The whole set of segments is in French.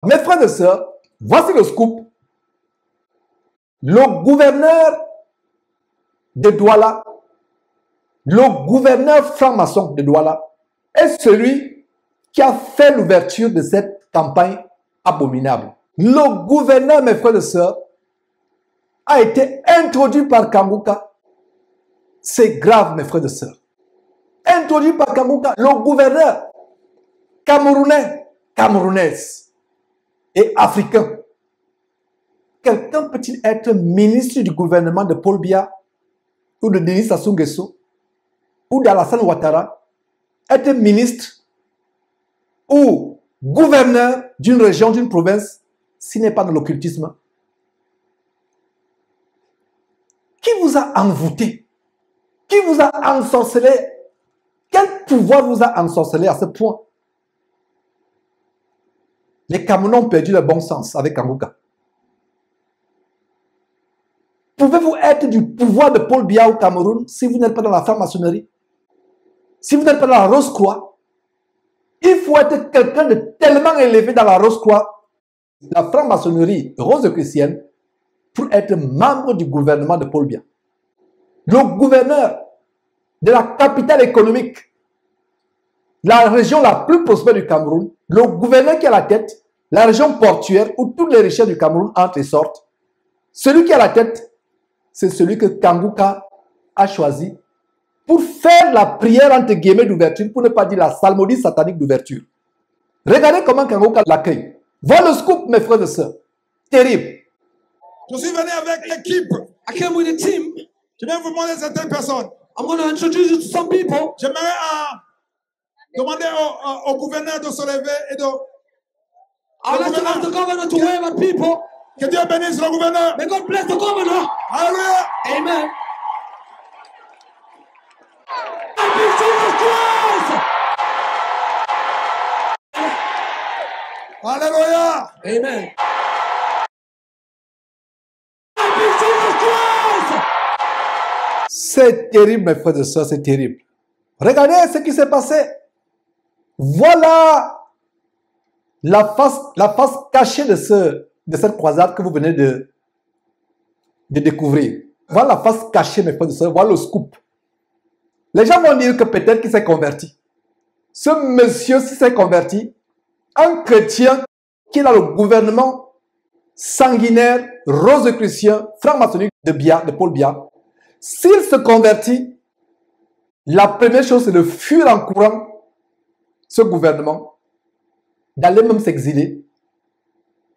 Mes frères et sœurs, voici le scoop. Le gouverneur de Douala, le gouverneur franc-maçon de Douala, est celui qui a fait l'ouverture de cette campagne abominable. Le gouverneur, mes frères et sœurs, a été introduit par Kangouka. C'est grave, mes frères et sœurs. Introduit par Kangouka, le gouverneur camerounais, camerounaise et africain. Quelqu'un peut-il être ministre du gouvernement de Paul Biya ou de Denis Sassou Nguesso ou d'Alassane Ouattara, être ministre ou gouverneur d'une région, d'une province, s'il n'est pas dans l'occultisme? Qui vous a envoûté? Qui vous a ensorcelé? Quel pouvoir vous a ensorcelé à ce point? Les Camerounais ont perdu le bon sens avec Kangouka. Pouvez-vous être du pouvoir de Paul Biya au Cameroun si vous n'êtes pas dans la franc-maçonnerie? Si vous n'êtes pas dans la Rose-Croix? Il faut être quelqu'un de tellement élevé dans la Rose-Croix, la franc-maçonnerie rose-chrétienne, pour être membre du gouvernement de Paul Biya. Le gouverneur de la capitale économique, la région la plus prospère du Cameroun, le gouverneur qui a la tête, la région portuaire où toutes les richesses du Cameroun entrent et sortent, celui qui a la tête, c'est celui que Kangouka a choisi pour faire la prière entre guillemets d'ouverture, pour ne pas dire la psalmodie satanique d'ouverture. Regardez comment Kangouka l'accueille. Voilà le scoop, mes frères et sœurs. Terrible. Je suis venu avec l'équipe. I came with a team. Je viens vous montrer certaines personnes. I'm going to introduce you to some people. J'aimerais demander au gouverneur de se lever et de... I'd like to ask the governor to wave at people. Que Dieu bénisse le gouverneur. May God bless the governor. Alléluia. Amen. Happy Jesus Christ. Alléluia. Amen. Happy Jesus Christ. C'est terrible, mes frères et sœurs, c'est terrible. Regardez ce qui s'est passé. Voilà la face cachée de cette croisade que vous venez de découvrir. Voilà la face cachée, mes frères et sœurs. Voilà le scoop. Les gens vont dire que peut-être qu'il s'est converti. Ce monsieur, s'il s'est converti, un chrétien qui est dans le gouvernement sanguinaire, rose-chrétien, franc-maçonnique de Paul Biya, s'il se convertit, la première chose, c'est de fuir en courant ce gouvernement, d'aller même s'exiler,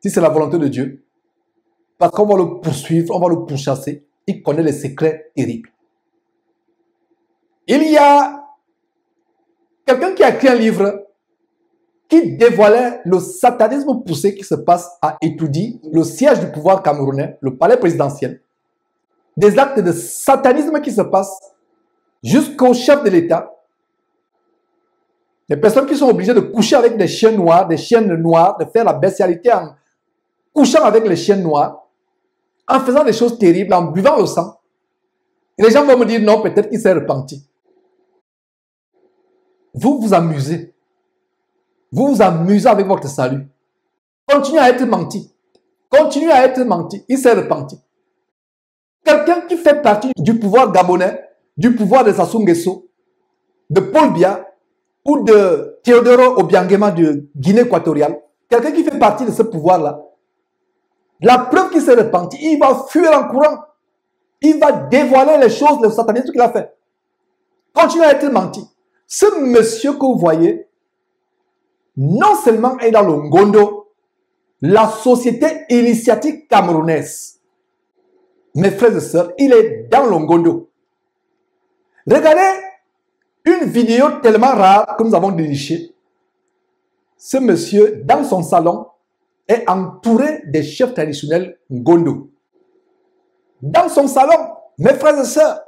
si c'est la volonté de Dieu, parce qu'on va le poursuivre, on va le pourchasser. Il connaît les secrets terribles. Il y a quelqu'un qui a écrit un livre qui dévoilait le satanisme poussé qui se passe à Etoudi, le siège du pouvoir camerounais, le palais présidentiel. Des actes de satanisme qui se passent jusqu'au chef de l'État. Des personnes qui sont obligées de coucher avec des chiens noirs, des chiennes noires, de faire la bestialité en couchant avec les chiens noirs, en faisant des choses terribles, en buvant le sang. Et les gens vont me dire non, peut-être qu'il s'est repenti. Vous vous amusez. Vous vous amusez avec votre salut. Continuez à être menti. Continuez à être menti. Il s'est repenti. Quelqu'un qui fait partie du pouvoir gabonais, du pouvoir de Sassou Nguesso, de Paul Biya ou de Théodoro Obiangema de Guinée équatoriale, quelqu'un qui fait partie de ce pouvoir-là, la preuve qu'il s'est repenti, il va fuir en courant. Il va dévoiler les choses, le satanisme qu'il a fait. Continuez à être menti. Ce monsieur que vous voyez, non seulement est dans le Ngondo, la société initiatique camerounaise. Mes frères et sœurs, il est dans le Ngondo. Regardez une vidéo tellement rare que nous avons dénichée. Ce monsieur, dans son salon, est entouré des chefs traditionnels Ngondo. Dans son salon, mes frères et sœurs,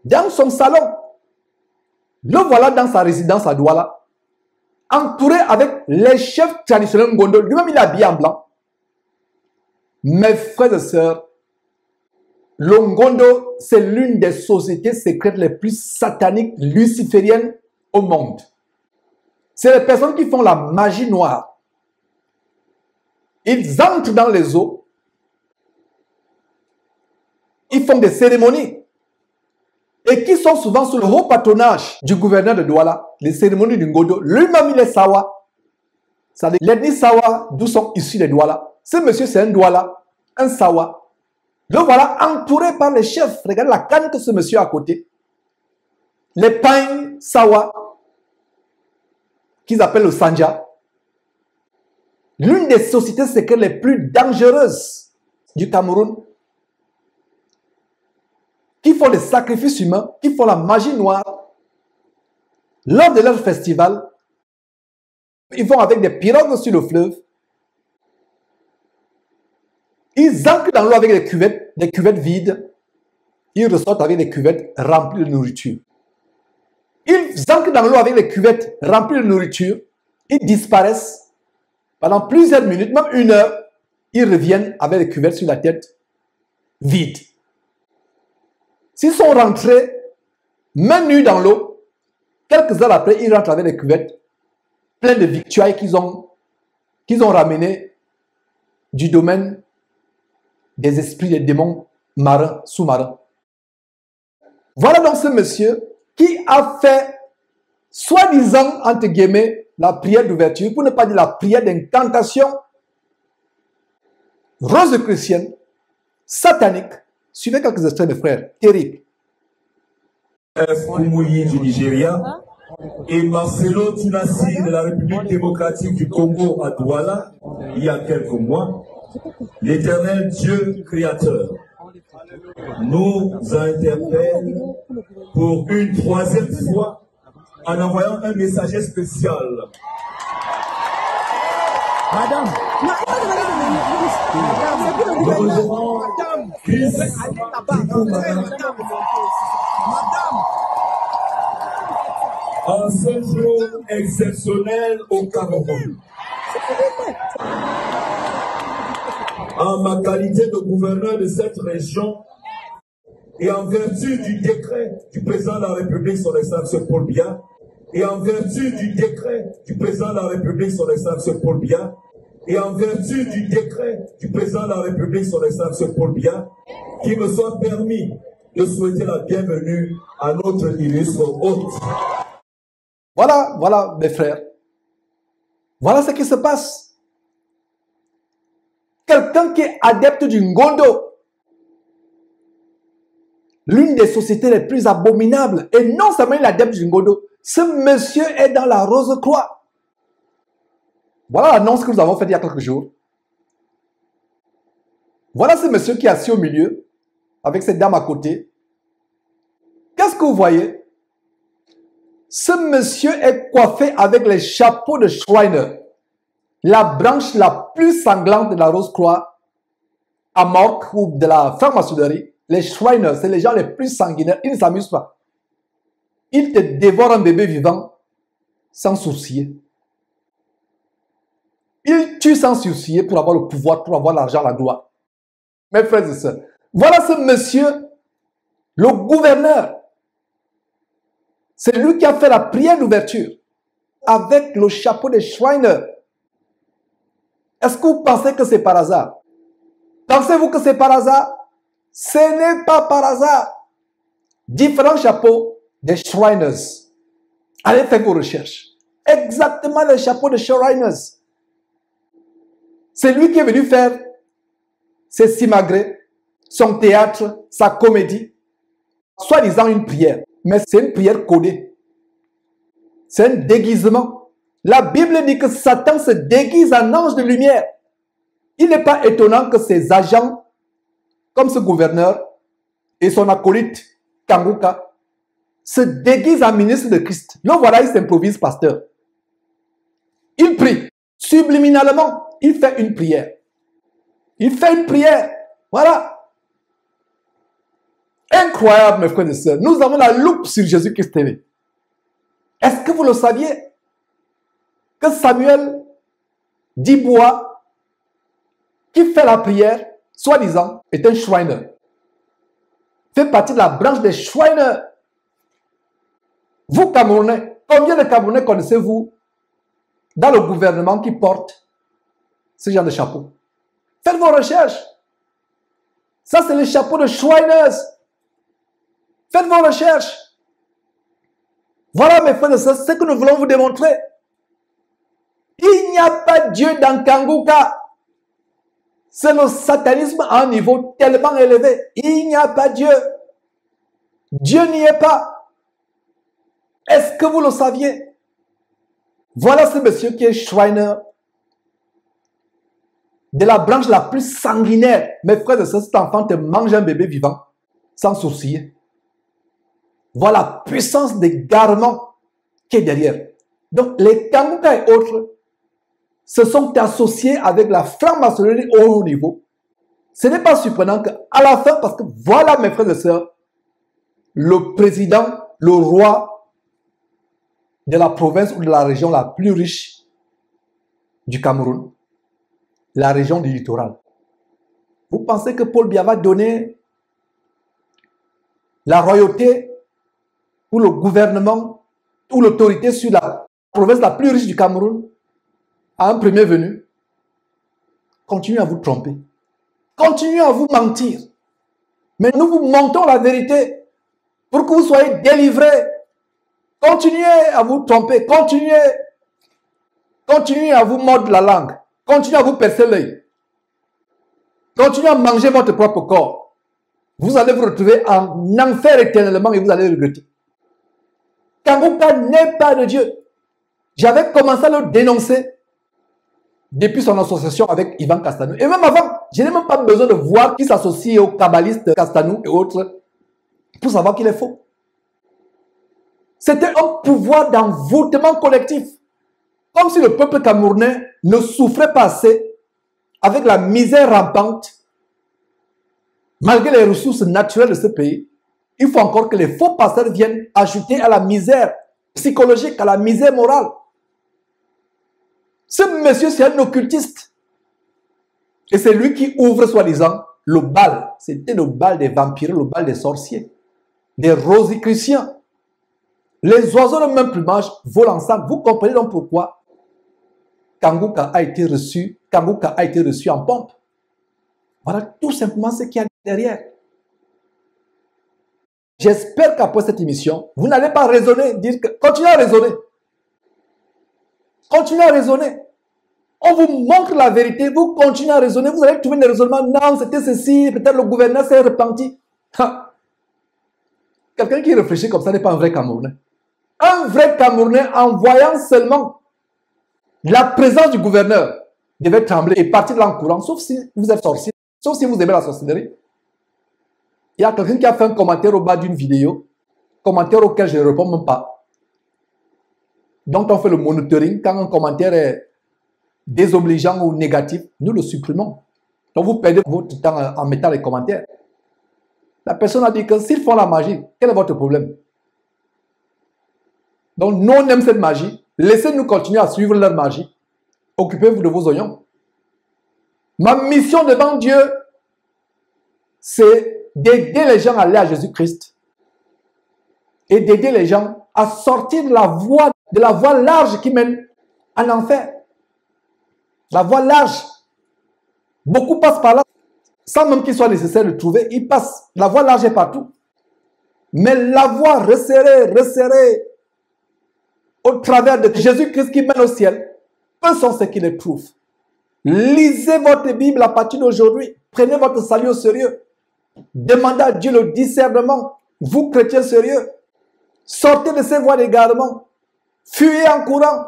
dans son salon, le voilà dans sa résidence à Douala, entouré avec les chefs traditionnels Ngondo. Lui-même, il est habillé en blanc. Mes frères et sœurs, le Ngondo, c'est l'une des sociétés secrètes les plus sataniques, lucifériennes au monde. C'est les personnes qui font la magie noire. Ils entrent dans les eaux. Ils font des cérémonies. Et qui sont souvent sous le haut patronage du gouverneur de Douala, les cérémonies du Ngodo. Lui-même, il est Sawa. C'est-à-dire l'ethnie Sawa, d'où sont issus les Douala. Ce monsieur, c'est un Douala, un Sawa. Le voilà entouré par les chefs. Regardez la canne que ce monsieur a à côté. Les pains Sawa, qu'ils appellent le Sanja. L'une des sociétés secrètes les plus dangereuses du Cameroun, qui font des sacrifices humains, qui font la magie noire. Lors de leur festival, ils vont avec des pirogues sur le fleuve. Ils ancrent dans l'eau avec des cuvettes vides. Ils ressortent avec des cuvettes remplies de nourriture. Ils ancrent dans l'eau avec des cuvettes remplies de nourriture. Ils disparaissent. Pendant plusieurs minutes, même 1 heure, ils reviennent avec des cuvettes sur la tête vides. S'ils sont rentrés, main nue dans l'eau, quelques heures après, ils rentrent avec des cuvettes pleines de victuailles qu'ils ont ramenées du domaine des esprits, des démons marins, sous-marins. Voilà donc ce monsieur qui a fait, soi-disant, entre guillemets, la prière d'ouverture, pour ne pas dire la prière d'incantation rose-chrétienne, satanique. Suivez quelques extraits, mes frères, terrible. Koumoui du Nigeria et Marcelo Tunasi de la République démocratique du Congo à Douala, il y a quelques mois, l'Éternel Dieu créateur nous interpelle pour une 3e fois en envoyant un messager spécial. Madame, en ce jour exceptionnel au Cameroun, en ma qualité de gouverneur de cette région et en vertu du décret du président de la République, son Excellence Paul Biya, et en vertu du décret du président de la République, son Excellence Paul Biya, et en vertu du décret du président de la République, son Excellence Paul Biya, qu'il me soit permis de souhaiter la bienvenue à notre illustre hôte. Voilà, mes frères. Voilà ce qui se passe. Quelqu'un qui est adepte du Ngondo, l'une des sociétés les plus abominables, et non seulement il est adepte du Ngondo, ce monsieur est dans la Rose-Croix. Voilà l'annonce que nous avons faite il y a quelques jours. Voilà ce monsieur qui est assis au milieu, avec cette dame à côté. Qu'est-ce que vous voyez? Ce monsieur est coiffé avec les chapeaux de Schreiner, la branche la plus sanglante de la Rose-Croix à Morque ou de la franc-maçonnerie. Les Schreiner, c'est les gens les plus sanguinaires. Ils ne s'amusent pas. Ils te dévorent un bébé vivant sans soucier. Ils tuent sans soucier pour avoir le pouvoir, pour avoir l'argent, la gloire. Mes frères et sœurs, voilà ce monsieur, le gouverneur. C'est lui qui a fait la prière d'ouverture avec le chapeau de Schreiner. Est-ce que vous pensez que c'est par hasard? Pensez-vous que c'est par hasard? Ce n'est pas par hasard. Différents chapeaux des Shriners. Allez faire vos recherches. Exactement le chapeau de Shriners. C'est lui qui est venu faire ses simagrées, son théâtre, sa comédie, soi-disant une prière. Mais c'est une prière codée. C'est un déguisement. La Bible dit que Satan se déguise en ange de lumière. Il n'est pas étonnant que ses agents, comme ce gouverneur et son acolyte Kanguka, se déguisent en ministre de Christ. Le voilà, il s'improvise pasteur. Il prie. Subliminalement, il fait une prière. Il fait une prière. Voilà. Incroyable, mes frères et sœurs. Nous avons la loupe sur Jésus-Christ TV. Est-ce que vous le saviez? Que Samuel Dibois, qui fait la prière, soi-disant, est un Shriner. Fait partie de la branche des Shriners. Vous, Camerounais, combien de Camerounais connaissez-vous dans le gouvernement qui porte ce genre de chapeau. Faites vos recherches. Ça, c'est le chapeau de Shriners. Faites vos recherches. Voilà, mes frères et sœurs, ce que nous voulons vous démontrer. Il n'y a pas Dieu dans Kanguka. C'est le satanisme à un niveau tellement élevé. Il n'y a pas Dieu. Dieu n'y est pas. Est-ce que vous le saviez? Voilà ce monsieur qui est Shriner. De la branche la plus sanguinaire. Mes frères et sœurs, cet enfant te mange un bébé vivant, sans sourciller. Voilà la puissance d'égarement qui est derrière. Donc, les Kanguka et autres se sont associés avec la franc-maçonnerie au haut niveau. Ce n'est pas surprenant qu'à la fin, parce que voilà, mes frères et sœurs, le président, le roi de la province ou de la région la plus riche du Cameroun, la région du littoral. Vous pensez que Paul Biya va donner la royauté ou le gouvernement ou l'autorité sur la province la plus riche du Cameroun à un premier venu? Continuez à vous tromper. Continuez à vous mentir. Mais nous vous mentons la vérité pour que vous soyez délivrés. Continuez à vous tromper. Continuez à vous mordre la langue. Continuez à vous percer l'œil. Continuez à manger votre propre corps. Vous allez vous retrouver en enfer éternellement et vous allez regretter. Kanguka n'est pas de Dieu. J'avais commencé à le dénoncer depuis son association avec Ivan Castanou. Et même avant, je n'ai même pas besoin de voir qui s'associe aux kabbalistes Castanou et autres pour savoir qu'il est faux. C'était un pouvoir d'envoûtement collectif. Comme si le peuple camerounais ne souffrait pas assez avec la misère rampante. Malgré les ressources naturelles de ce pays, il faut encore que les faux pasteurs viennent ajouter à la misère psychologique, à la misère morale. Ce monsieur, c'est un occultiste. Et c'est lui qui ouvre, soi-disant, le bal. C'était le bal des vampires, le bal des sorciers, des rosicruciens. Les oiseaux de même plumage volent ensemble. Vous comprenez donc pourquoi Kanguka a été reçu en pompe. Voilà tout simplement ce qu'il y a derrière. J'espère qu'après cette émission, vous n'allez pas raisonner, dire que... Continuez à raisonner. Continuez à raisonner. On vous montre la vérité, vous continuez à raisonner, vous allez trouver des raisonnements. Non, c'était ceci, peut-être le gouverneur s'est repenti. Quelqu'un qui réfléchit comme ça n'est pas un vrai Camerounais. Un vrai Camerounais, en voyant seulement la présence du gouverneur, devait trembler et partir de là en courant, sauf si vous êtes sorcier, sauf si vous aimez la sorcellerie. Il y a quelqu'un qui a fait un commentaire au bas d'une vidéo, commentaire auquel je ne réponds même pas. Donc on fait le monitoring. Quand un commentaire est désobligeant ou négatif, nous le supprimons. Donc vous perdez votre temps en mettant les commentaires. La personne a dit que s'ils font la magie, quel est votre problème? Donc nous on aime cette magie. Laissez-nous continuer à suivre leur magie. Occupez-vous de vos oignons. Ma mission devant Dieu, c'est d'aider les gens à aller à Jésus-Christ et d'aider les gens à sortir de la voie large qui mène en enfer. La voie large. Beaucoup passent par là sans même qu'il soit nécessaire de trouver. Ils passent. La voie large est partout. Mais la voie resserrée au travers de Jésus-Christ qui mène au ciel, peu sont ceux qui les trouvent. Lisez votre Bible à partir d'aujourd'hui. Prenez votre salut au sérieux. Demandez à Dieu le discernement. Vous, chrétiens sérieux, sortez de ces voies d'égarement. Fuyez en courant.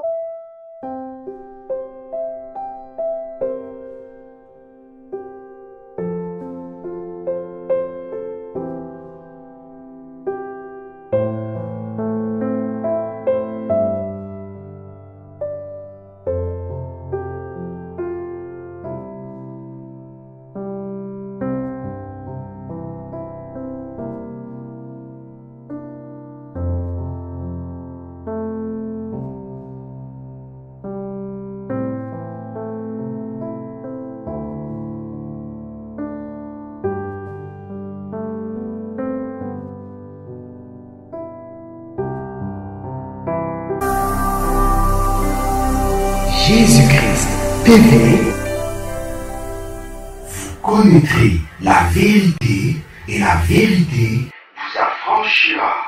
Jésus-Christ TV connaîtrez la vérité et la vérité vous affranchira.